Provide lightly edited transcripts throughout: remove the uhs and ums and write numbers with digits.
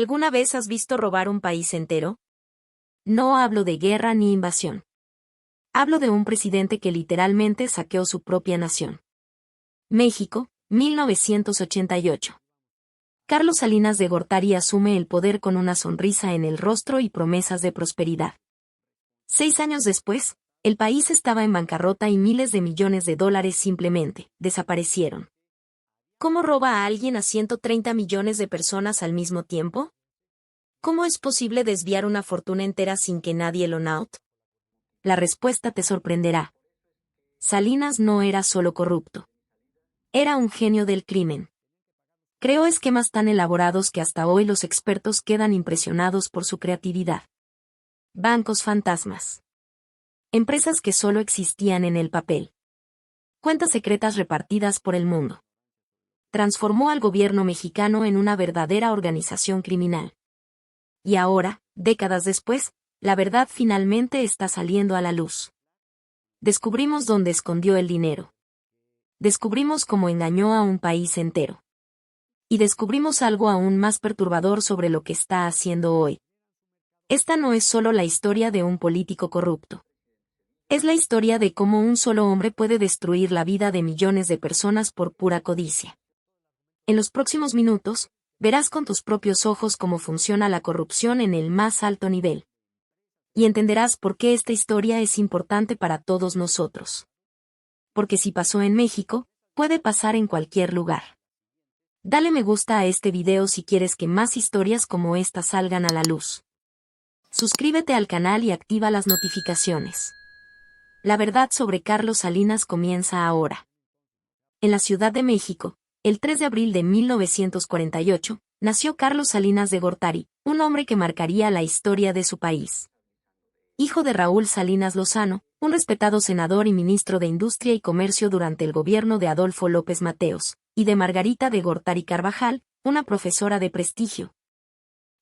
¿Alguna vez has visto robar un país entero? No hablo de guerra ni invasión. Hablo de un presidente que literalmente saqueó su propia nación. México, 1988. Carlos Salinas de Gortari asume el poder con una sonrisa en el rostro y promesas de prosperidad. 6 años después, el país estaba en bancarrota y miles de millones de dólares simplemente desaparecieron. ¿Cómo roba a alguien a 130 millones de personas al mismo tiempo? ¿Cómo es posible desviar una fortuna entera sin que nadie lo note? La respuesta te sorprenderá. Salinas no era solo corrupto. Era un genio del crimen. Creó esquemas tan elaborados que hasta hoy los expertos quedan impresionados por su creatividad. Bancos fantasmas. Empresas que solo existían en el papel. Cuentas secretas repartidas por el mundo. Transformó al gobierno mexicano en una verdadera organización criminal. Y ahora, décadas después, la verdad finalmente está saliendo a la luz. Descubrimos dónde escondió el dinero. Descubrimos cómo engañó a un país entero. Y descubrimos algo aún más perturbador sobre lo que está haciendo hoy. Esta no es solo la historia de un político corrupto. Es la historia de cómo un solo hombre puede destruir la vida de millones de personas por pura codicia. En los próximos minutos, verás con tus propios ojos cómo funciona la corrupción en el más alto nivel. Y entenderás por qué esta historia es importante para todos nosotros. Porque si pasó en México, puede pasar en cualquier lugar. Dale me gusta a este video si quieres que más historias como esta salgan a la luz. Suscríbete al canal y activa las notificaciones. La verdad sobre Carlos Salinas comienza ahora. En la Ciudad de México, el 3 de abril de 1948, nació Carlos Salinas de Gortari, un hombre que marcaría la historia de su país. Hijo de Raúl Salinas Lozano, un respetado senador y ministro de Industria y Comercio durante el gobierno de Adolfo López Mateos, y de Margarita de Gortari Carvajal, una profesora de prestigio.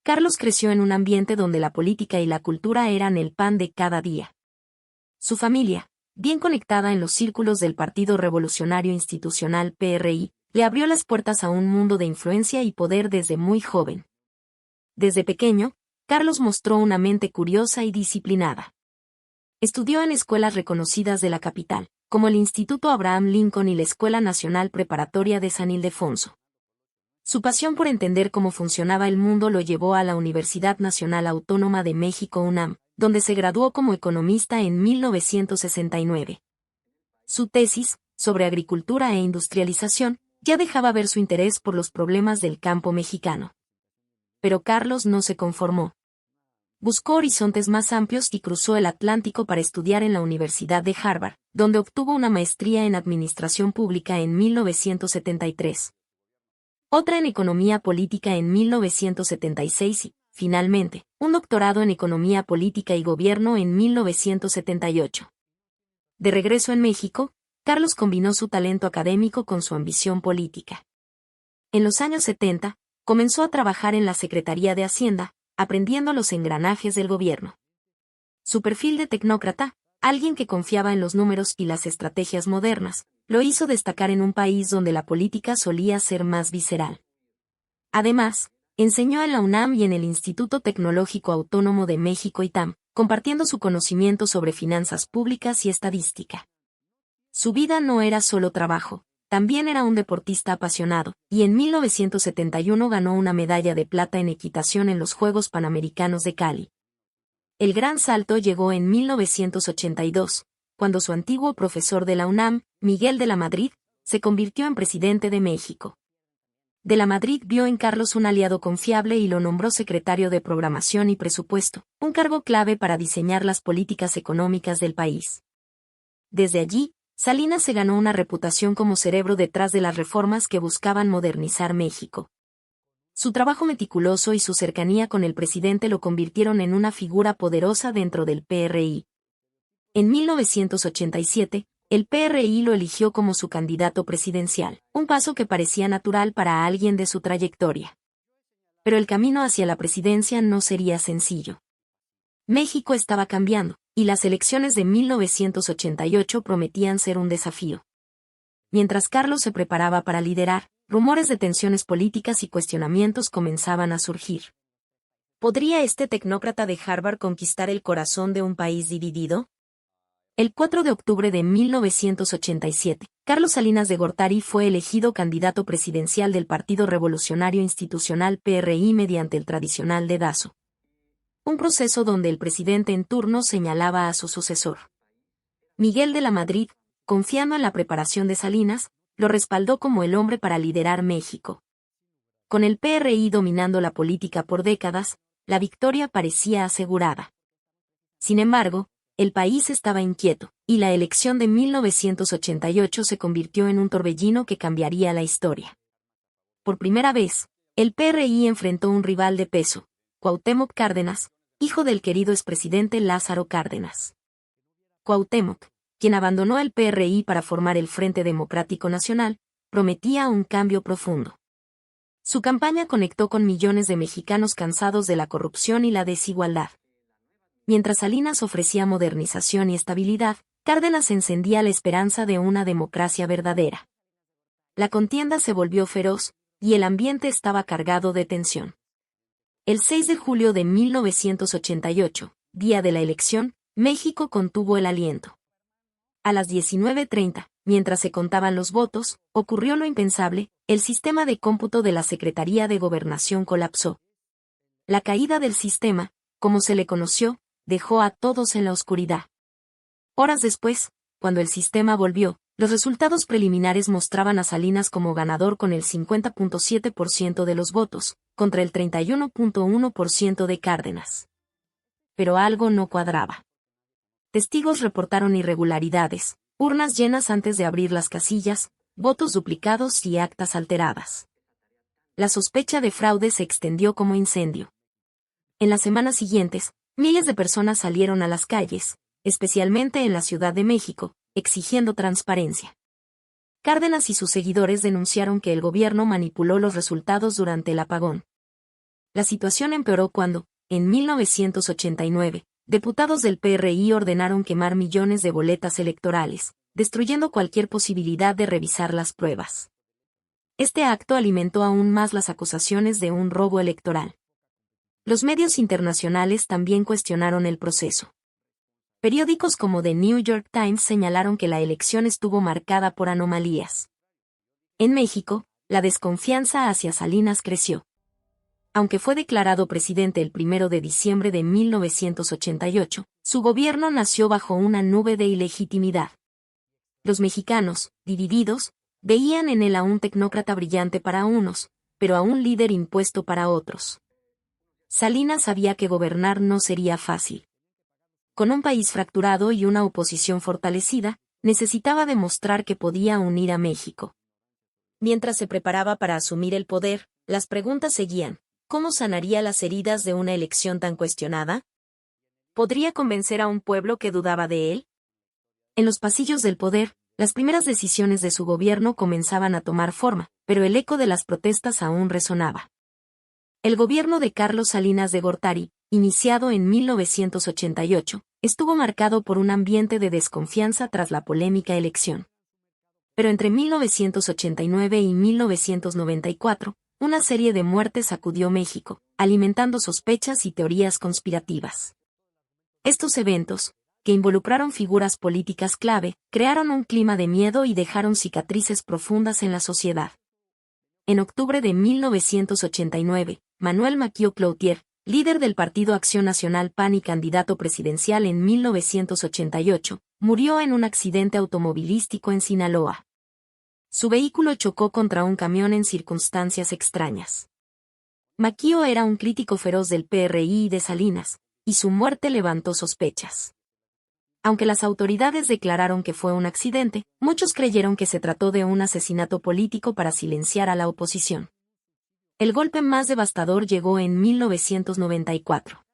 Carlos creció en un ambiente donde la política y la cultura eran el pan de cada día. Su familia, bien conectada en los círculos del Partido Revolucionario Institucional PRI, le abrió las puertas a un mundo de influencia y poder desde muy joven. Desde pequeño, Carlos mostró una mente curiosa y disciplinada. Estudió en escuelas reconocidas de la capital, como el Instituto Abraham Lincoln y la Escuela Nacional Preparatoria de San Ildefonso. Su pasión por entender cómo funcionaba el mundo lo llevó a la Universidad Nacional Autónoma de México UNAM, donde se graduó como economista en 1969. Su tesis, sobre agricultura e industrialización, ya dejaba ver su interés por los problemas del campo mexicano. Pero Carlos no se conformó. Buscó horizontes más amplios y cruzó el Atlántico para estudiar en la Universidad de Harvard, donde obtuvo una maestría en Administración Pública en 1973. Otra en Economía Política en 1976 y, finalmente, un doctorado en Economía Política y Gobierno en 1978. De regreso en México, Carlos combinó su talento académico con su ambición política. En los años 70, comenzó a trabajar en la Secretaría de Hacienda, aprendiendo los engranajes del gobierno. Su perfil de tecnócrata, alguien que confiaba en los números y las estrategias modernas, lo hizo destacar en un país donde la política solía ser más visceral. Además, enseñó en la UNAM y en el Instituto Tecnológico Autónomo de México ITAM, compartiendo su conocimiento sobre finanzas públicas y estadística. Su vida no era solo trabajo, también era un deportista apasionado, y en 1971 ganó una medalla de plata en equitación en los Juegos Panamericanos de Cali. El gran salto llegó en 1982, cuando su antiguo profesor de la UNAM, Miguel de la Madrid, se convirtió en presidente de México. De la Madrid vio en Carlos un aliado confiable y lo nombró secretario de Programación y Presupuesto, un cargo clave para diseñar las políticas económicas del país. Desde allí, Salinas se ganó una reputación como cerebro detrás de las reformas que buscaban modernizar México. Su trabajo meticuloso y su cercanía con el presidente lo convirtieron en una figura poderosa dentro del PRI. En 1987, el PRI lo eligió como su candidato presidencial, un paso que parecía natural para alguien de su trayectoria. Pero el camino hacia la presidencia no sería sencillo. México estaba cambiando, y las elecciones de 1988 prometían ser un desafío. Mientras Carlos se preparaba para liderar, rumores de tensiones políticas y cuestionamientos comenzaban a surgir. ¿Podría este tecnócrata de Harvard conquistar el corazón de un país dividido? El 4 de octubre de 1987, Carlos Salinas de Gortari fue elegido candidato presidencial del Partido Revolucionario Institucional PRI mediante el tradicional dedazo. Un proceso donde el presidente en turno señalaba a su sucesor. Miguel de la Madrid, confiando en la preparación de Salinas, lo respaldó como el hombre para liderar México. Con el PRI dominando la política por décadas, la victoria parecía asegurada. Sin embargo, el país estaba inquieto, y la elección de 1988 se convirtió en un torbellino que cambiaría la historia. Por primera vez, el PRI enfrentó un rival de peso, Cuauhtémoc Cárdenas, hijo del querido expresidente Lázaro Cárdenas. Cuauhtémoc, quien abandonó el PRI para formar el Frente Democrático Nacional, prometía un cambio profundo. Su campaña conectó con millones de mexicanos cansados de la corrupción y la desigualdad. Mientras Salinas ofrecía modernización y estabilidad, Cárdenas encendía la esperanza de una democracia verdadera. La contienda se volvió feroz, y el ambiente estaba cargado de tensión. El 6 de julio de 1988, día de la elección, México contuvo el aliento. A las 19:30, mientras se contaban los votos, ocurrió lo impensable: el sistema de cómputo de la Secretaría de Gobernación colapsó. La caída del sistema, como se le conoció, dejó a todos en la oscuridad. Horas después, cuando el sistema volvió, los resultados preliminares mostraban a Salinas como ganador con el 50.7% de los votos, contra el 31.1% de Cárdenas. Pero algo no cuadraba. Testigos reportaron irregularidades, urnas llenas antes de abrir las casillas, votos duplicados y actas alteradas. La sospecha de fraude se extendió como incendio. En las semanas siguientes, miles de personas salieron a las calles, especialmente en la Ciudad de México, exigiendo transparencia. Cárdenas y sus seguidores denunciaron que el gobierno manipuló los resultados durante el apagón. La situación empeoró cuando, en 1989, diputados del PRI ordenaron quemar millones de boletas electorales, destruyendo cualquier posibilidad de revisar las pruebas. Este acto alimentó aún más las acusaciones de un robo electoral. Los medios internacionales también cuestionaron el proceso. Periódicos como The New York Times señalaron que la elección estuvo marcada por anomalías. En México, la desconfianza hacia Salinas creció. Aunque fue declarado presidente el 1 de diciembre de 1988, su gobierno nació bajo una nube de ilegitimidad. Los mexicanos, divididos, veían en él a un tecnócrata brillante para unos, pero a un líder impuesto para otros. Salinas sabía que gobernar no sería fácil. Con un país fracturado y una oposición fortalecida, necesitaba demostrar que podía unir a México. Mientras se preparaba para asumir el poder, las preguntas seguían: ¿cómo sanaría las heridas de una elección tan cuestionada? ¿Podría convencer a un pueblo que dudaba de él? En los pasillos del poder, las primeras decisiones de su gobierno comenzaban a tomar forma, pero el eco de las protestas aún resonaba. El gobierno de Carlos Salinas de Gortari, iniciado en 1988, estuvo marcado por un ambiente de desconfianza tras la polémica elección. Pero entre 1989 y 1994, una serie de muertes sacudió México, alimentando sospechas y teorías conspirativas. Estos eventos, que involucraron figuras políticas clave, crearon un clima de miedo y dejaron cicatrices profundas en la sociedad. En octubre de 1989, Manuel Maquio Cloutier, líder del Partido Acción Nacional PAN y candidato presidencial en 1988, murió en un accidente automovilístico en Sinaloa. Su vehículo chocó contra un camión en circunstancias extrañas. Maquio era un crítico feroz del PRI y de Salinas, y su muerte levantó sospechas. Aunque las autoridades declararon que fue un accidente, muchos creyeron que se trató de un asesinato político para silenciar a la oposición. El golpe más devastador llegó en 1994.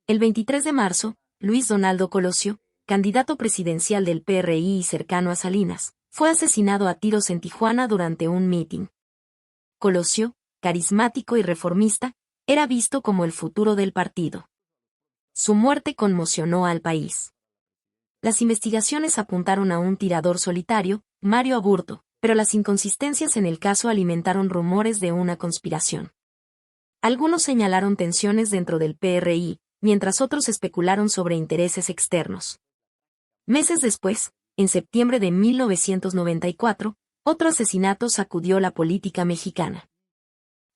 El 23 de marzo, Luis Donaldo Colosio, candidato presidencial del PRI y cercano a Salinas, fue asesinado a tiros en Tijuana durante un mitin. Colosio, carismático y reformista, era visto como el futuro del partido. Su muerte conmocionó al país. Las investigaciones apuntaron a un tirador solitario, Mario Aburto, pero las inconsistencias en el caso alimentaron rumores de una conspiración. Algunos señalaron tensiones dentro del PRI, mientras otros especularon sobre intereses externos. Meses después, en septiembre de 1994, otro asesinato sacudió la política mexicana.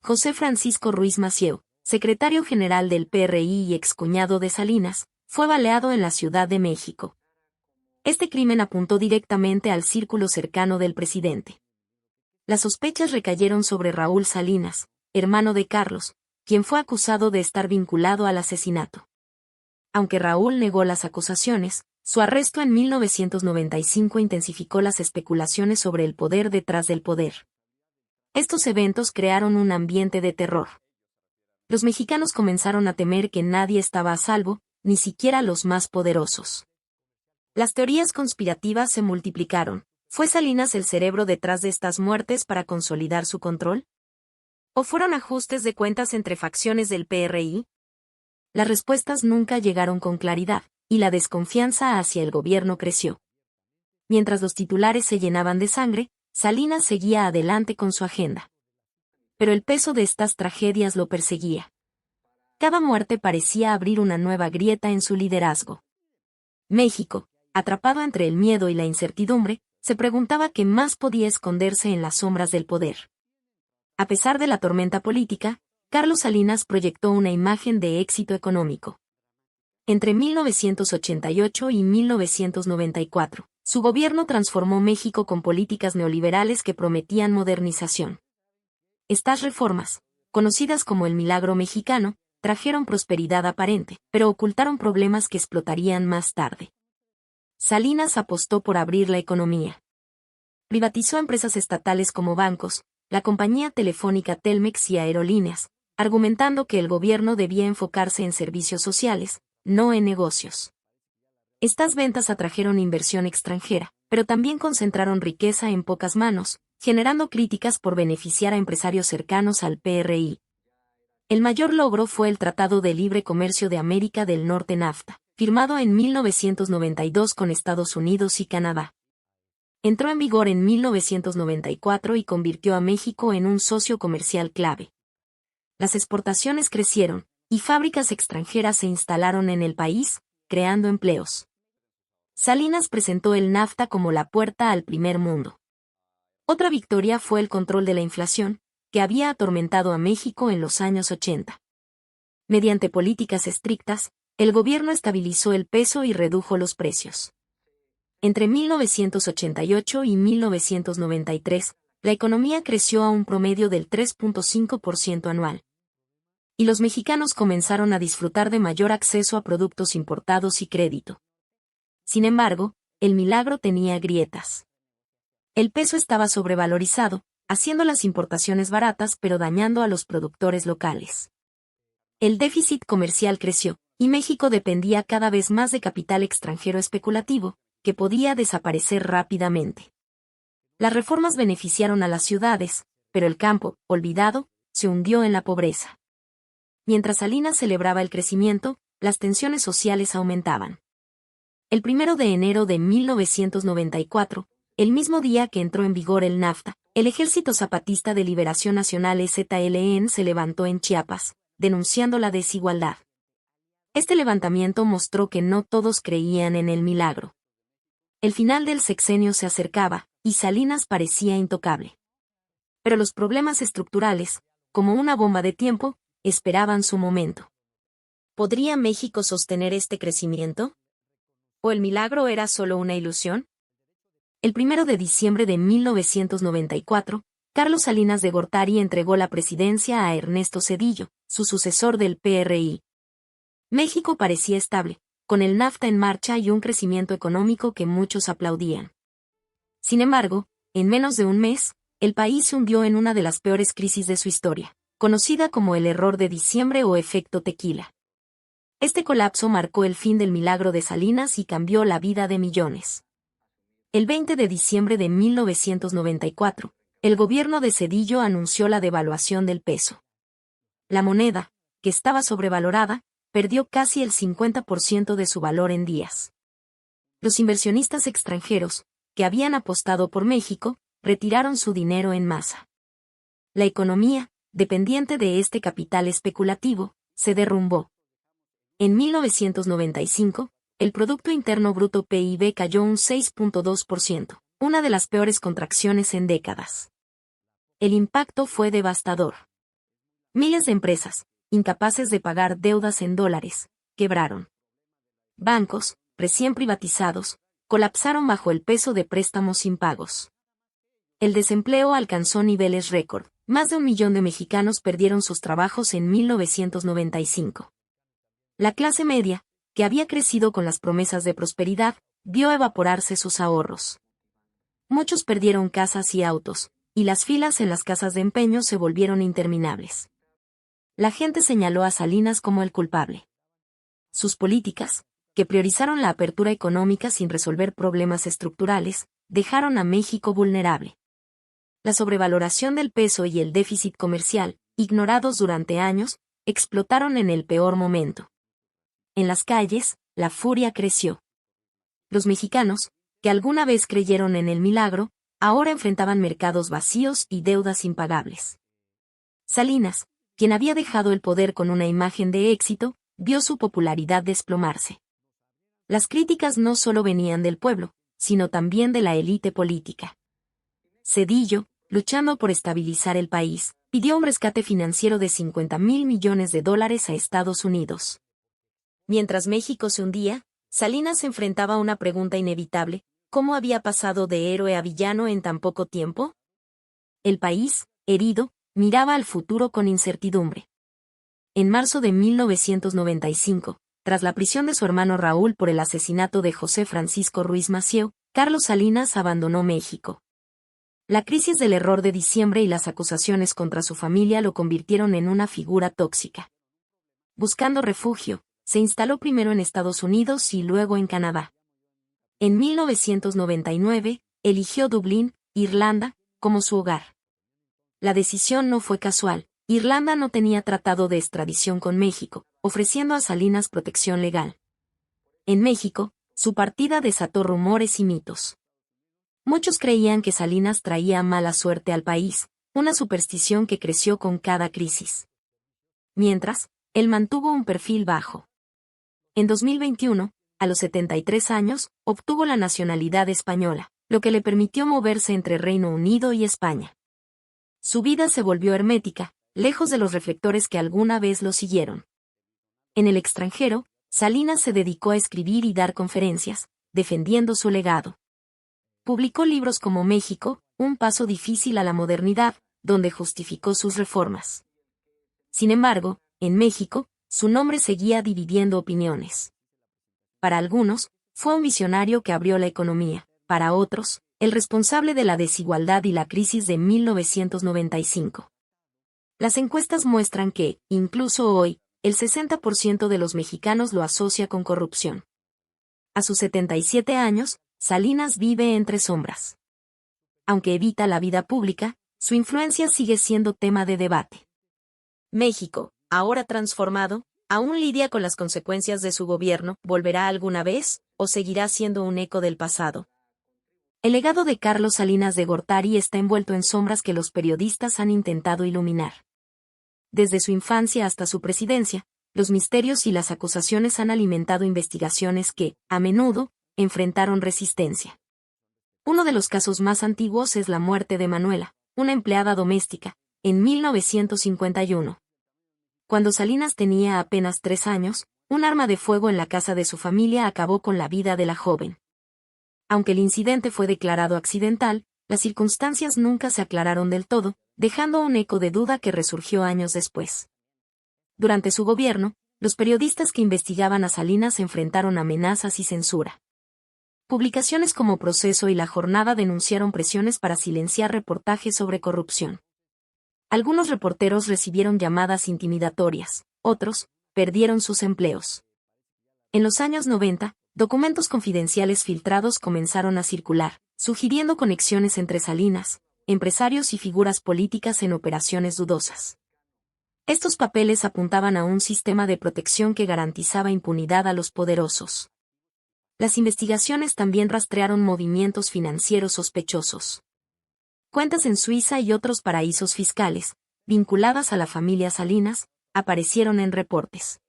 José Francisco Ruiz Massieu, secretario general del PRI y excuñado de Salinas, fue baleado en la Ciudad de México. Este crimen apuntó directamente al círculo cercano del presidente. Las sospechas recayeron sobre Raúl Salinas, hermano de Carlos, quien fue acusado de estar vinculado al asesinato. Aunque Raúl negó las acusaciones, su arresto en 1995 intensificó las especulaciones sobre el poder detrás del poder. Estos eventos crearon un ambiente de terror. Los mexicanos comenzaron a temer que nadie estaba a salvo, ni siquiera los más poderosos. Las teorías conspirativas se multiplicaron. ¿Fue Salinas el cerebro detrás de estas muertes para consolidar su control? ¿O fueron ajustes de cuentas entre facciones del PRI? Las respuestas nunca llegaron con claridad, y la desconfianza hacia el gobierno creció. Mientras los titulares se llenaban de sangre, Salinas seguía adelante con su agenda. Pero el peso de estas tragedias lo perseguía. Cada muerte parecía abrir una nueva grieta en su liderazgo. México, atrapado entre el miedo y la incertidumbre, se preguntaba qué más podía esconderse en las sombras del poder. A pesar de la tormenta política, Carlos Salinas proyectó una imagen de éxito económico. Entre 1988 y 1994, su gobierno transformó México con políticas neoliberales que prometían modernización. Estas reformas, conocidas como el milagro mexicano, trajeron prosperidad aparente, pero ocultaron problemas que explotarían más tarde. Salinas apostó por abrir la economía. Privatizó empresas estatales como bancos, la compañía telefónica Telmex y aerolíneas, argumentando que el gobierno debía enfocarse en servicios sociales, no en negocios. Estas ventas atrajeron inversión extranjera, pero también concentraron riqueza en pocas manos, generando críticas por beneficiar a empresarios cercanos al PRI. El mayor logro fue el Tratado de Libre Comercio de América del Norte NAFTA, firmado en 1992 con Estados Unidos y Canadá. Entró en vigor en 1994 y convirtió a México en un socio comercial clave. Las exportaciones crecieron, y fábricas extranjeras se instalaron en el país, creando empleos. Salinas presentó el NAFTA como la puerta al primer mundo. Otra victoria fue el control de la inflación, que había atormentado a México en los años 80. Mediante políticas estrictas, el gobierno estabilizó el peso y redujo los precios. Entre 1988 y 1993, la economía creció a un promedio del 3.5% anual. Y los mexicanos comenzaron a disfrutar de mayor acceso a productos importados y crédito. Sin embargo, el milagro tenía grietas. El peso estaba sobrevalorizado, haciendo las importaciones baratas pero dañando a los productores locales. El déficit comercial creció, y México dependía cada vez más de capital extranjero especulativo, que podía desaparecer rápidamente. Las reformas beneficiaron a las ciudades, pero el campo, olvidado, se hundió en la pobreza. Mientras Salinas celebraba el crecimiento, las tensiones sociales aumentaban. El 1 de enero de 1994, el mismo día que entró en vigor el NAFTA, el Ejército Zapatista de Liberación Nacional EZLN se levantó en Chiapas, denunciando la desigualdad. Este levantamiento mostró que no todos creían en el milagro. El final del sexenio se acercaba, y Salinas parecía intocable. Pero los problemas estructurales, como una bomba de tiempo, esperaban su momento. ¿Podría México sostener este crecimiento? ¿O el milagro era solo una ilusión? El 1 de diciembre de 1994, Carlos Salinas de Gortari entregó la presidencia a Ernesto Zedillo, su sucesor del PRI. México parecía estable, con el NAFTA en marcha y un crecimiento económico que muchos aplaudían. Sin embargo, en menos de un mes, el país se hundió en una de las peores crisis de su historia, conocida como el error de diciembre o efecto tequila. Este colapso marcó el fin del milagro de Salinas y cambió la vida de millones. El 20 de diciembre de 1994, el gobierno de Zedillo anunció la devaluación del peso. La moneda, que estaba sobrevalorada, perdió casi el 50% de su valor en días. Los inversionistas extranjeros, que habían apostado por México, retiraron su dinero en masa. La economía, dependiente de este capital especulativo, se derrumbó. En 1995, el Producto Interno Bruto PIB cayó un 6.2%, una de las peores contracciones en décadas. El impacto fue devastador. Miles de empresas, incapaces de pagar deudas en dólares, quebraron. Bancos, recién privatizados, colapsaron bajo el peso de préstamos impagos. El desempleo alcanzó niveles récord. Más de 1 millón de mexicanos perdieron sus trabajos en 1995. La clase media, que había crecido con las promesas de prosperidad, vio evaporarse sus ahorros. Muchos perdieron casas y autos, y las filas en las casas de empeño se volvieron interminables. La gente señaló a Salinas como el culpable. Sus políticas, que priorizaron la apertura económica sin resolver problemas estructurales, dejaron a México vulnerable. La sobrevaloración del peso y el déficit comercial, ignorados durante años, explotaron en el peor momento. En las calles, la furia creció. Los mexicanos, que alguna vez creyeron en el milagro, ahora enfrentaban mercados vacíos y deudas impagables. Salinas, quien había dejado el poder con una imagen de éxito, vio su popularidad desplomarse. Las críticas no solo venían del pueblo, sino también de la élite política. Zedillo, luchando por estabilizar el país, pidió un rescate financiero de $50,000 millones a Estados Unidos. Mientras México se hundía, Salinas enfrentaba una pregunta inevitable: ¿cómo había pasado de héroe a villano en tan poco tiempo? El país, herido, miraba al futuro con incertidumbre. En marzo de 1995, tras la prisión de su hermano Raúl por el asesinato de José Francisco Ruiz Massieu, Carlos Salinas abandonó México. La crisis del error de diciembre y las acusaciones contra su familia lo convirtieron en una figura tóxica. Buscando refugio, se instaló primero en Estados Unidos y luego en Canadá. En 1999, eligió Dublín, Irlanda, como su hogar. La decisión no fue casual. Irlanda no tenía tratado de extradición con México, ofreciendo a Salinas protección legal. En México, su partida desató rumores y mitos. Muchos creían que Salinas traía mala suerte al país, una superstición que creció con cada crisis. Mientras, él mantuvo un perfil bajo. En 2021, a los 73 años, obtuvo la nacionalidad española, lo que le permitió moverse entre Reino Unido y España. Su vida se volvió hermética, lejos de los reflectores que alguna vez lo siguieron. En el extranjero, Salinas se dedicó a escribir y dar conferencias, defendiendo su legado. Publicó libros como México, un paso difícil a la modernidad, donde justificó sus reformas. Sin embargo, en México, su nombre seguía dividiendo opiniones. Para algunos, fue un visionario que abrió la economía; para otros, el responsable de la desigualdad y la crisis de 1995. Las encuestas muestran que, incluso hoy, el 60% de los mexicanos lo asocia con corrupción. A sus 77 años, Salinas vive entre sombras. Aunque evita la vida pública, su influencia sigue siendo tema de debate. México, ahora transformado, aún lidia con las consecuencias de su gobierno. ¿Volverá alguna vez, o seguirá siendo un eco del pasado? El legado de Carlos Salinas de Gortari está envuelto en sombras que los periodistas han intentado iluminar. Desde su infancia hasta su presidencia, los misterios y las acusaciones han alimentado investigaciones que, a menudo, enfrentaron resistencia. Uno de los casos más antiguos es la muerte de Manuela, una empleada doméstica, en 1951. Cuando Salinas tenía apenas 3 años, un arma de fuego en la casa de su familia acabó con la vida de la joven. Aunque el incidente fue declarado accidental, las circunstancias nunca se aclararon del todo, dejando un eco de duda que resurgió años después. Durante su gobierno, los periodistas que investigaban a Salinas enfrentaron amenazas y censura. Publicaciones como Proceso y La Jornada denunciaron presiones para silenciar reportajes sobre corrupción. Algunos reporteros recibieron llamadas intimidatorias, otros perdieron sus empleos. En los años 90, documentos confidenciales filtrados comenzaron a circular, sugiriendo conexiones entre Salinas, empresarios y figuras políticas en operaciones dudosas. Estos papeles apuntaban a un sistema de protección que garantizaba impunidad a los poderosos. Las investigaciones también rastrearon movimientos financieros sospechosos. Cuentas en Suiza y otros paraísos fiscales, vinculadas a la familia Salinas, aparecieron en reportes.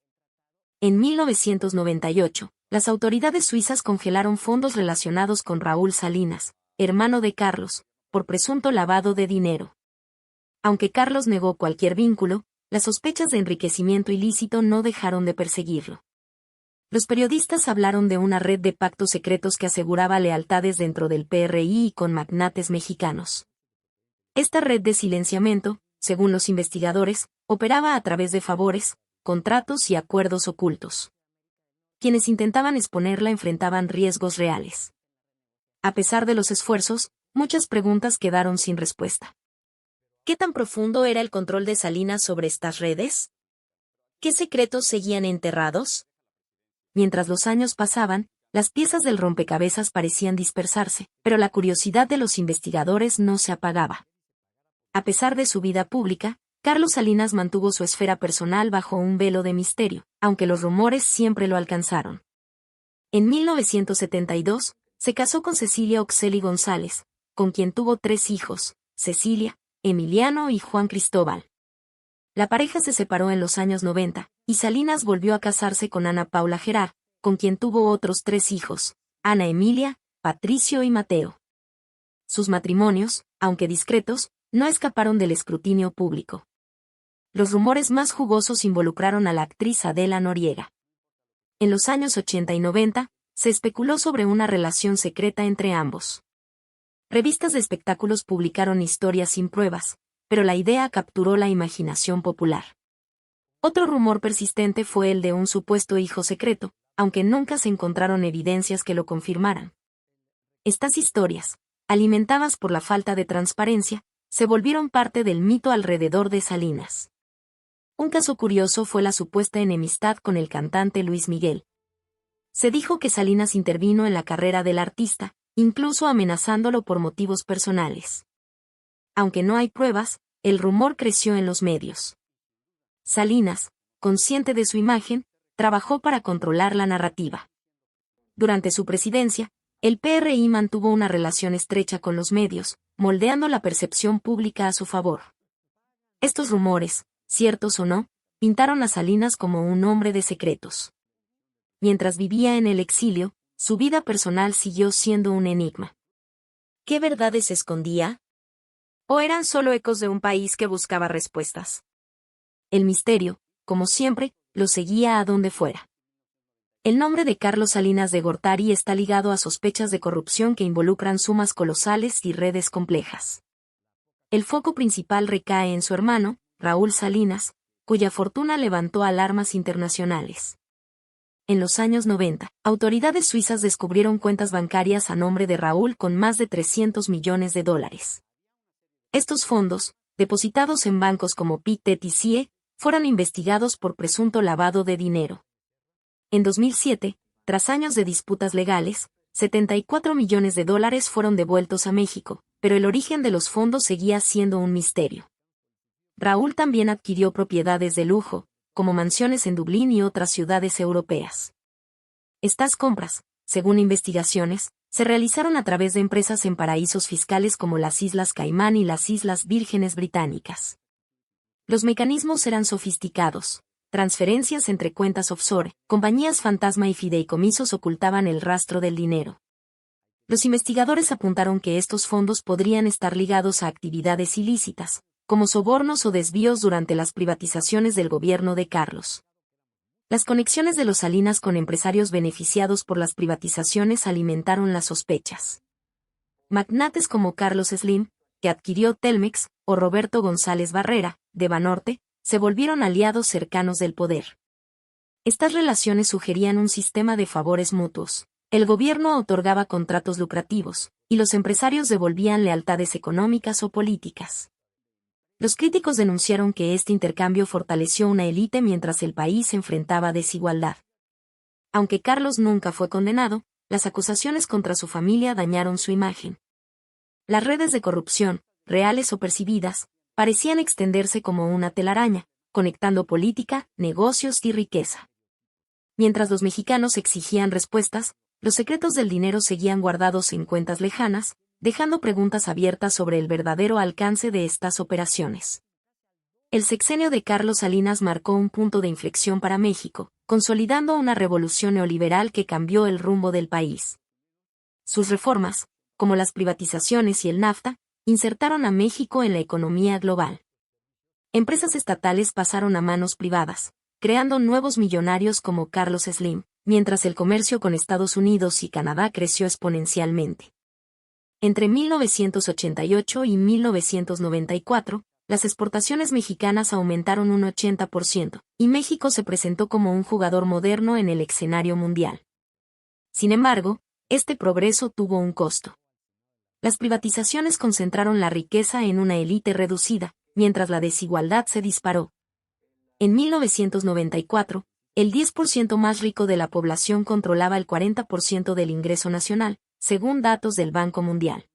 En 1998, las autoridades suizas congelaron fondos relacionados con Raúl Salinas, hermano de Carlos, por presunto lavado de dinero. Aunque Carlos negó cualquier vínculo, las sospechas de enriquecimiento ilícito no dejaron de perseguirlo. Los periodistas hablaron de una red de pactos secretos que aseguraba lealtades dentro del PRI y con magnates mexicanos. Esta red de silenciamiento, según los investigadores, operaba a través de favores, contratos y acuerdos ocultos. Quienes intentaban exponerla enfrentaban riesgos reales. A pesar de los esfuerzos, muchas preguntas quedaron sin respuesta. ¿Qué tan profundo era el control de Salinas sobre estas redes? ¿Qué secretos seguían enterrados? Mientras los años pasaban, las piezas del rompecabezas parecían dispersarse, pero la curiosidad de los investigadores no se apagaba. A pesar de su vida pública, Carlos Salinas mantuvo su esfera personal bajo un velo de misterio, aunque los rumores siempre lo alcanzaron. En 1972, se casó con Cecilia Oxeli González, con quien tuvo 3 hijos, Cecilia, Emiliano y Juan Cristóbal. La pareja se separó en los años 90, y Salinas volvió a casarse con Ana Paula Gerard, con quien tuvo otros 3 hijos, Ana Emilia, Patricio y Mateo. Sus matrimonios, aunque discretos, no escaparon del escrutinio público. Los rumores más jugosos involucraron a la actriz Adela Noriega. En los años 80 y 90, se especuló sobre una relación secreta entre ambos. Revistas de espectáculos publicaron historias sin pruebas, pero la idea capturó la imaginación popular. Otro rumor persistente fue el de un supuesto hijo secreto, aunque nunca se encontraron evidencias que lo confirmaran. Estas historias, alimentadas por la falta de transparencia, se volvieron parte del mito alrededor de Salinas. Un caso curioso fue la supuesta enemistad con el cantante Luis Miguel. Se dijo que Salinas intervino en la carrera del artista, incluso amenazándolo por motivos personales. Aunque no hay pruebas, el rumor creció en los medios. Salinas, consciente de su imagen, trabajó para controlar la narrativa. Durante su presidencia, el PRI mantuvo una relación estrecha con los medios, moldeando la percepción pública a su favor. Estos rumores, ciertos o no, pintaron a Salinas como un hombre de secretos. Mientras vivía en el exilio, su vida personal siguió siendo un enigma. ¿Qué verdades escondía? ¿O eran solo ecos de un país que buscaba respuestas? El misterio, como siempre, lo seguía a donde fuera. El nombre de Carlos Salinas de Gortari está ligado a sospechas de corrupción que involucran sumas colosales y redes complejas. El foco principal recae en su hermano, Raúl Salinas, cuya fortuna levantó alarmas internacionales. En los años 90, autoridades suizas descubrieron cuentas bancarias a nombre de Raúl con más de $300 millones. Estos fondos, depositados en bancos como Pictet y CIE, fueron investigados por presunto lavado de dinero. En 2007, tras años de disputas legales, $74 millones fueron devueltos a México, pero el origen de los fondos seguía siendo un misterio. Raúl también adquirió propiedades de lujo, como mansiones en Dublín y otras ciudades europeas. Estas compras, según investigaciones, se realizaron a través de empresas en paraísos fiscales como las Islas Caimán y las Islas Vírgenes Británicas. Los mecanismos eran sofisticados. Transferencias entre cuentas offshore, compañías fantasma y fideicomisos ocultaban el rastro del dinero. Los investigadores apuntaron que estos fondos podrían estar ligados a actividades ilícitas, como sobornos o desvíos durante las privatizaciones del gobierno de Carlos. Las conexiones de los Salinas con empresarios beneficiados por las privatizaciones alimentaron las sospechas. Magnates como Carlos Slim, que adquirió Telmex, o Roberto González Barrera, de Banorte, se volvieron aliados cercanos del poder. Estas relaciones sugerían un sistema de favores mutuos. El gobierno otorgaba contratos lucrativos, y los empresarios devolvían lealtades económicas o políticas. Los críticos denunciaron que este intercambio fortaleció una élite mientras el país enfrentaba desigualdad. Aunque Carlos nunca fue condenado, las acusaciones contra su familia dañaron su imagen. Las redes de corrupción, reales o percibidas, parecían extenderse como una telaraña, conectando política, negocios y riqueza. Mientras los mexicanos exigían respuestas, los secretos del dinero seguían guardados en cuentas lejanas, dejando preguntas abiertas sobre el verdadero alcance de estas operaciones. El sexenio de Carlos Salinas marcó un punto de inflexión para México, consolidando una revolución neoliberal que cambió el rumbo del país. Sus reformas, como las privatizaciones y el NAFTA, insertaron a México en la economía global. Empresas estatales pasaron a manos privadas, creando nuevos millonarios como Carlos Slim, mientras el comercio con Estados Unidos y Canadá creció exponencialmente. Entre 1988 y 1994, las exportaciones mexicanas aumentaron un 80%, y México se presentó como un jugador moderno en el escenario mundial. Sin embargo, este progreso tuvo un costo. Las privatizaciones concentraron la riqueza en una élite reducida, mientras la desigualdad se disparó. En 1994, el 10% más rico de la población controlaba el 40% del ingreso nacional, según datos del Banco Mundial.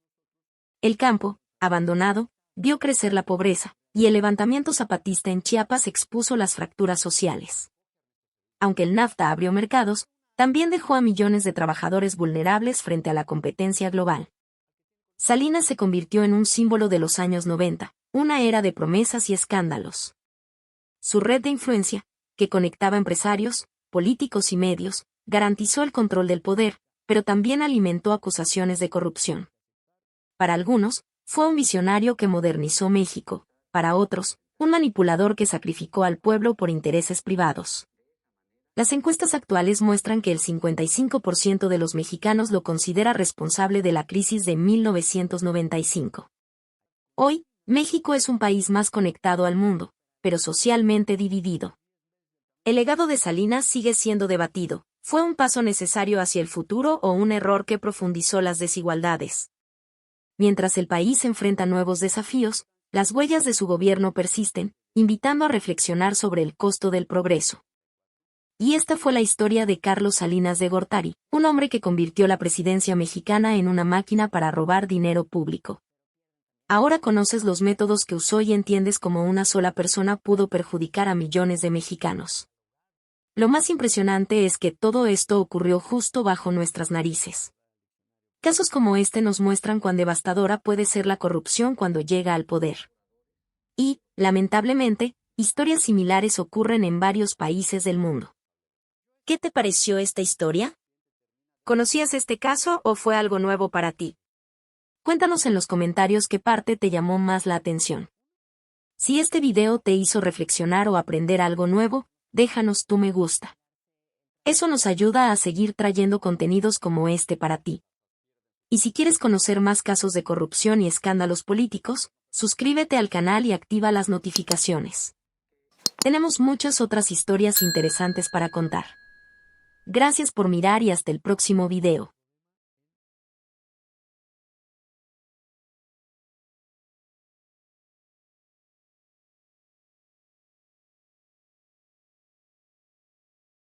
El campo, abandonado, vio crecer la pobreza, y el levantamiento zapatista en Chiapas expuso las fracturas sociales. Aunque el NAFTA abrió mercados, también dejó a millones de trabajadores vulnerables frente a la competencia global. Salinas se convirtió en un símbolo de los años 90, una era de promesas y escándalos. Su red de influencia, que conectaba empresarios, políticos y medios, garantizó el control del poder, pero también alimentó acusaciones de corrupción. Para algunos, fue un visionario que modernizó México, para otros, un manipulador que sacrificó al pueblo por intereses privados. Las encuestas actuales muestran que el 55% de los mexicanos lo considera responsable de la crisis de 1995. Hoy, México es un país más conectado al mundo, pero socialmente dividido. El legado de Salinas sigue siendo debatido. ¿Fue un paso necesario hacia el futuro o un error que profundizó las desigualdades? Mientras el país enfrenta nuevos desafíos, las huellas de su gobierno persisten, invitando a reflexionar sobre el costo del progreso. Y esta fue la historia de Carlos Salinas de Gortari, un hombre que convirtió la presidencia mexicana en una máquina para robar dinero público. Ahora conoces los métodos que usó y entiendes cómo una sola persona pudo perjudicar a millones de mexicanos. Lo más impresionante es que todo esto ocurrió justo bajo nuestras narices. Casos como este nos muestran cuán devastadora puede ser la corrupción cuando llega al poder. Y, lamentablemente, historias similares ocurren en varios países del mundo. ¿Qué te pareció esta historia? ¿Conocías este caso o fue algo nuevo para ti? Cuéntanos en los comentarios qué parte te llamó más la atención. Si este video te hizo reflexionar o aprender algo nuevo, déjanos tu me gusta. Eso nos ayuda a seguir trayendo contenidos como este para ti. Y si quieres conocer más casos de corrupción y escándalos políticos, suscríbete al canal y activa las notificaciones. Tenemos muchas otras historias interesantes para contar. Gracias por mirar y hasta el próximo video.